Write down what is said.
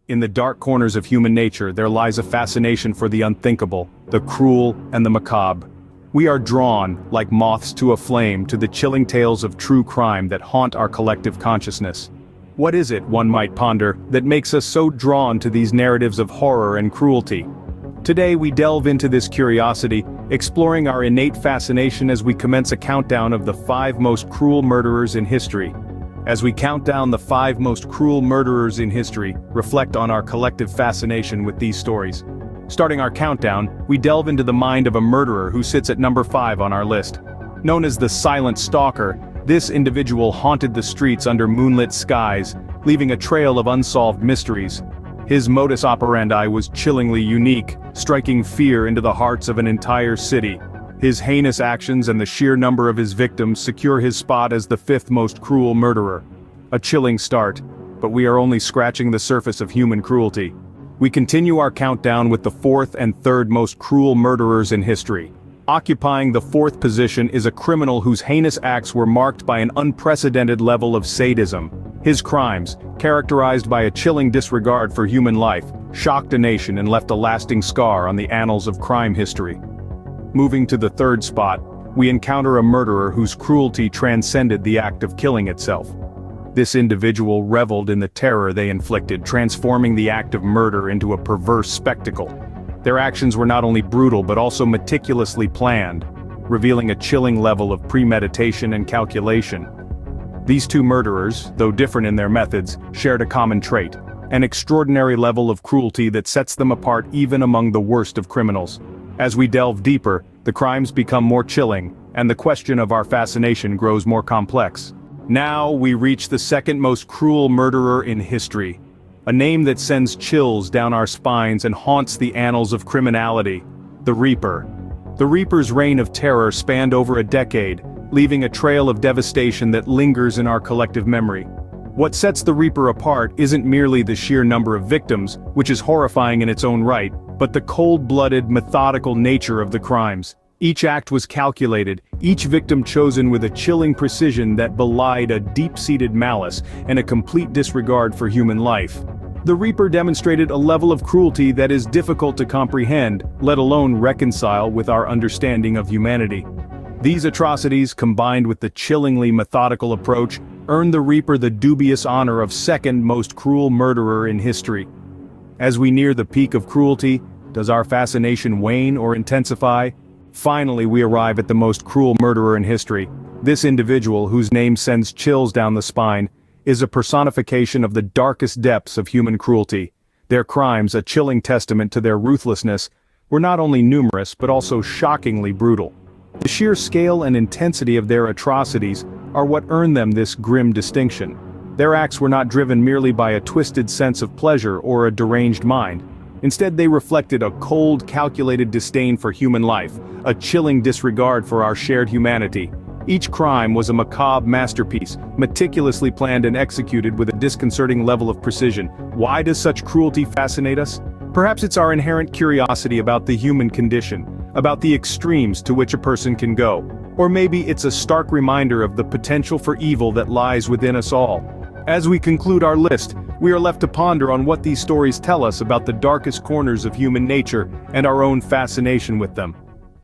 In the dark corners of human nature there lies a fascination for the unthinkable, the cruel, and the macabre. We are drawn, like moths to a flame, to the chilling tales of true crime that haunt our collective consciousness. What is it, one might ponder, that makes us so drawn to these narratives of horror and cruelty? Today we delve into this curiosity, exploring our innate fascination as we commence a countdown of the 5 most cruel murderers in history. As we count down the 5 most cruel murderers in history, reflect on our collective fascination with these stories. Starting our countdown, we delve into the mind of a murderer who sits at number 5 on our list. Known as the Silent Stalker, this individual haunted the streets under moonlit skies, leaving a trail of unsolved mysteries. His modus operandi was chillingly unique, striking fear into the hearts of an entire city. His heinous actions and the sheer number of his victims secure his spot as the 5th most cruel murderer. A chilling start, but we are only scratching the surface of human cruelty. We continue our countdown with the 4th and 3rd most cruel murderers in history. Occupying the 4th position is a criminal whose heinous acts were marked by an unprecedented level of sadism. His crimes, characterized by a chilling disregard for human life, shocked a nation and left a lasting scar on the annals of crime history. Moving to the 3rd spot, we encounter a murderer whose cruelty transcended the act of killing itself. This individual reveled in the terror they inflicted, transforming the act of murder into a perverse spectacle. Their actions were not only brutal but also meticulously planned, revealing a chilling level of premeditation and calculation. These 2 murderers, though different in their methods, shared a common trait, an extraordinary level of cruelty that sets them apart even among the worst of criminals. As we delve deeper, the crimes become more chilling, and the question of our fascination grows more complex. Now we reach the 2nd most cruel murderer in history. A name that sends chills down our spines and haunts the annals of criminality: the Reaper. The Reaper's reign of terror spanned over a decade, leaving a trail of devastation that lingers in our collective memory. What sets the Reaper apart isn't merely the sheer number of victims, which is horrifying in its own right, but the cold-blooded, methodical nature of the crimes. Each act was calculated, each victim chosen with a chilling precision that belied a deep-seated malice and a complete disregard for human life. The Reaper demonstrated a level of cruelty that is difficult to comprehend, let alone reconcile with our understanding of humanity. These atrocities, combined with the chillingly methodical approach, earned the Reaper the dubious honor of 2nd most cruel murderer in history. As we near the peak of cruelty, does our fascination wane or intensify? Finally, we arrive at the most cruel murderer in history. This individual, whose name sends chills down the spine, is a personification of the darkest depths of human cruelty. Their crimes, a chilling testament to their ruthlessness, were not only numerous but also shockingly brutal. The sheer scale and intensity of their atrocities are what earned them this grim distinction. Their acts were not driven merely by a twisted sense of pleasure or a deranged mind. Instead, they reflected a cold, calculated disdain for human life, a chilling disregard for our shared humanity. Each crime was a macabre masterpiece, meticulously planned and executed with a disconcerting level of precision. Why does such cruelty fascinate us? Perhaps it's our inherent curiosity about the human condition, about the extremes to which a person can go. Or maybe it's a stark reminder of the potential for evil that lies within us all. As we conclude our list, we are left to ponder on what these stories tell us about the darkest corners of human nature and our own fascination with them.